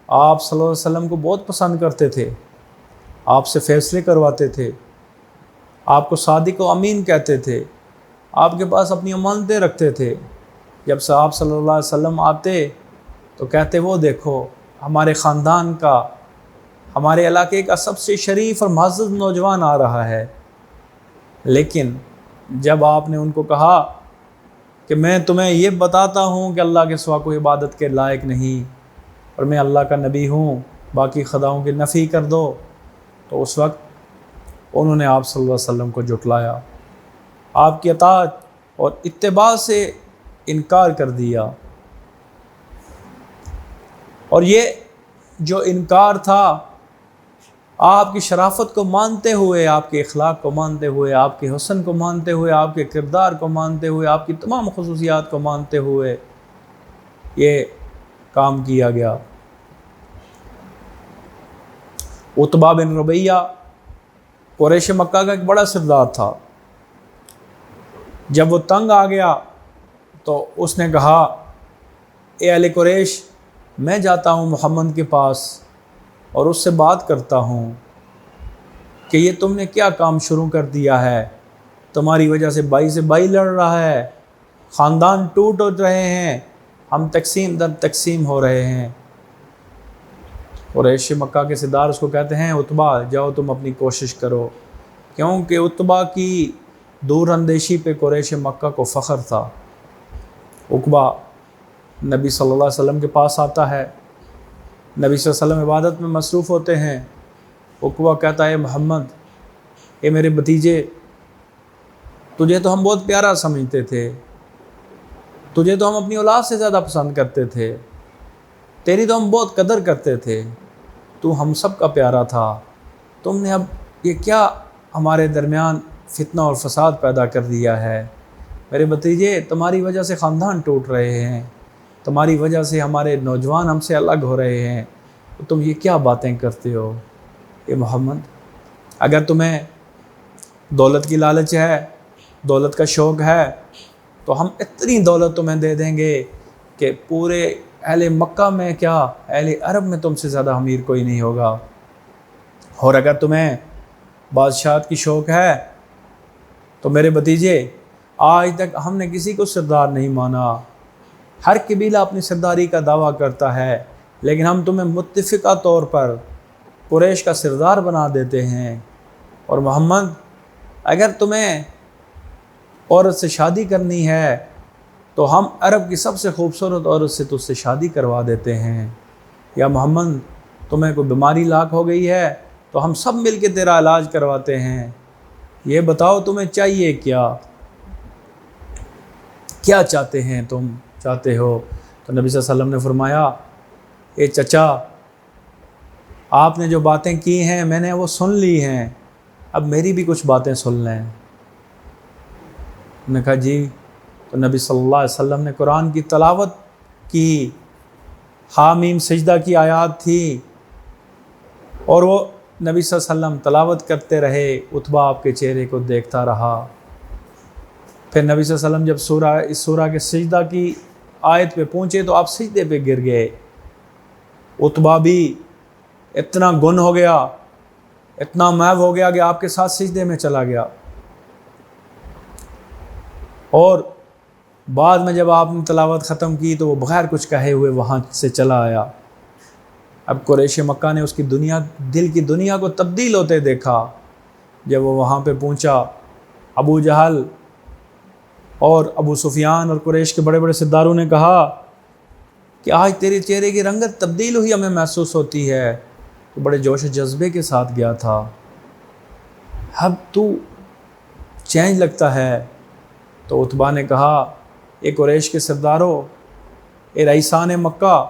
آپ صلی اللہ علیہ وسلم کو بہت پسند کرتے تھے، آپ سے فیصلے کرواتے تھے، آپ کو صادق و امین کہتے تھے، آپ کے پاس اپنی امانتیں رکھتے تھے۔ جب سے آپ صلی اللہ علیہ وسلم آتے تو کہتے وہ دیکھو ہمارے خاندان کا، ہمارے علاقے کا سب سے شریف اور معزز نوجوان آ رہا ہے۔ لیکن جب آپ نے ان کو کہا کہ میں تمہیں یہ بتاتا ہوں کہ اللہ کے سوا کوئی عبادت کے لائق نہیں اور میں اللہ کا نبی ہوں، باقی خداؤں کی نفی کر دو، تو اس وقت انہوں نے آپ صلی اللہ علیہ وسلم کو جھٹلایا، آپ کی اطاعت اور اتباع سے انکار کر دیا۔ اور یہ جو انکار تھا، آپ کی شرافت کو مانتے ہوئے، آپ کے اخلاق کو مانتے ہوئے، آپ کے حسن کو مانتے ہوئے، آپ کے کردار کو مانتے ہوئے، آپ کی تمام خصوصیات کو مانتے ہوئے یہ کام کیا گیا۔ عتبہ بن ربیعہ قریش مکہ کا ایک بڑا سردار تھا۔ جب وہ تنگ آ گیا تو اس نے کہا اے اہل قریش، میں جاتا ہوں محمد کے پاس اور اس سے بات کرتا ہوں کہ یہ تم نے کیا کام شروع کر دیا ہے، تمہاری وجہ سے بائی سے بائی لڑ رہا ہے، خاندان ٹوٹ رہے ہیں، ہم تقسیم در تقسیم ہو رہے ہیں۔ قریش مکہ کے سردار اس کو کہتے ہیں عتبہ جاؤ تم اپنی کوشش کرو، کیونکہ عتبہ کی دور اندیشی پہ قریش مکہ کو فخر تھا۔ عقبہ نبی صلی اللہ علیہ وسلم کے پاس آتا ہے، نبی صلی اللہ علیہ وسلم عبادت میں مصروف ہوتے ہیں۔ عقبہ کہتا ہے محمد، اے میرے بھتیجے، تجھے تو ہم بہت پیارا سمجھتے تھے، تجھے تو ہم اپنی اولاد سے زیادہ پسند کرتے تھے، تیری تو ہم بہت قدر کرتے تھے، تو ہم سب کا پیارا تھا، تم نے اب یہ کیا ہمارے درمیان فتنہ اور فساد پیدا کر دیا ہے؟ میرے بھتیجے، تمہاری وجہ سے خاندان ٹوٹ رہے ہیں، تمہاری وجہ سے ہمارے نوجوان ہم سے الگ ہو رہے ہیں، تو تم یہ کیا باتیں کرتے ہو؟ اے محمد، اگر تمہیں دولت کی لالچ ہے، دولت کا شوق ہے، تو ہم اتنی دولت تمہیں دے دیں گے کہ پورے اہل مکہ میں کیا اہل عرب میں تم سے زیادہ امیر کوئی نہیں ہوگا۔ اور اگر تمہیں بادشاہت کی شوق ہے تو میرے بھتیجے، آج تک ہم نے کسی کو سردار نہیں مانا، ہر قبیلہ اپنی سرداری کا دعویٰ کرتا ہے، لیکن ہم تمہیں متفقہ طور پر قریش کا سردار بنا دیتے ہیں۔ اور محمد، اگر تمہیں عورت سے شادی کرنی ہے تو ہم عرب کی سب سے خوبصورت عورت سے تجھ سے شادی کروا دیتے ہیں، یا محمد تمہیں کوئی بیماری لاحق ہو گئی ہے تو ہم سب مل کے تیرا علاج کرواتے ہیں، یہ بتاؤ تمہیں چاہیے کیا چاہتے ہیں تم چاہتے ہو؟ تو نبی صلی اللہ علیہ وسلم نے فرمایا اے چچا، آپ نے جو باتیں کی ہیں میں نے وہ سن لی ہیں، اب میری بھی کچھ باتیں سن لیں۔ انہوں نے کہا جی۔ تو نبی صلی اللہ علیہ وسلم نے قرآن کی تلاوت کی، حامیم سجدہ کی آیات تھی، اور وہ نبی صلی اللہ علیہ وسلم تلاوت کرتے رہے، عتبہ آپ کے چہرے کو دیکھتا رہا۔ پھر نبی صلی اللہ علیہ وسلم جب اس سورہ کے سجدہ کی آیت پہ پہنچے تو آپ سجدے پہ گر گئے۔ عتبہ بھی اتنا گن ہو گیا، اتنا محو ہو گیا کہ آپ کے ساتھ سجدے میں چلا گیا۔ اور بعد میں جب آپ نے تلاوت ختم کی تو وہ بغیر کچھ کہے ہوئے وہاں سے چلا آیا۔ اب قریش مکہ نے اس کی دل کی دنیا کو تبدیل ہوتے دیکھا۔ جب وہ وہاں پہ پہنچا، ابو جہل اور ابو سفیان اور قریش کے بڑے بڑے سرداروں نے کہا کہ آج تیرے چہرے کی رنگت تبدیل ہوئی ہمیں محسوس ہوتی ہے، تو بڑے جوش و جذبے کے ساتھ گیا تھا، اب تو چینج لگتا ہے۔ تو عتبہ نے کہا اے قریش کے سرداروں، اے رئیسان مکہ،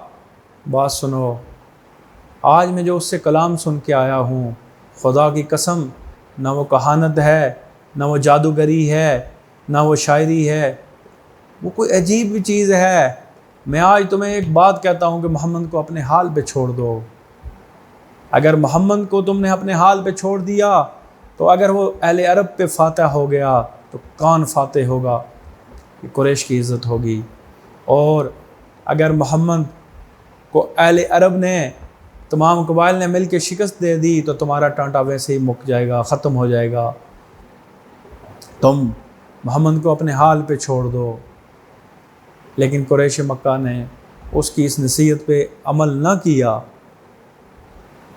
بات سنو، آج میں جو اس سے کلام سن کے آیا ہوں، خدا کی قسم نہ وہ کہانت ہے، نہ وہ جادوگری ہے، نہ وہ شاعری ہے، وہ کوئی عجیب چیز ہے۔ میں آج تمہیں ایک بات کہتا ہوں کہ محمد کو اپنے حال پہ چھوڑ دو۔ اگر محمد کو تم نے اپنے حال پہ چھوڑ دیا تو اگر وہ اہل عرب پہ فاتح ہو گیا تو کون فاتح ہوگا؟ کہ قریش کی عزت ہوگی۔ اور اگر محمد کو اہل عرب نے تمام قبائل نے مل کے شکست دے دی تو تمہارا ٹانٹا ویسے ہی مک جائے گا، ختم ہو جائے گا، تم محمد کو اپنے حال پہ چھوڑ دو۔ لیکن قریش مکہ نے اس کی اس نصیحت پہ عمل نہ کیا۔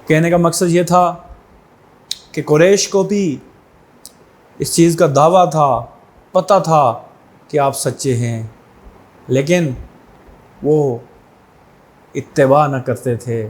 کہنے کا مقصد یہ تھا کہ قریش کو بھی اس چیز کا دعویٰ تھا، پتہ تھا کہ آپ سچے ہیں، لیکن وہ اتباع نہ کرتے تھے۔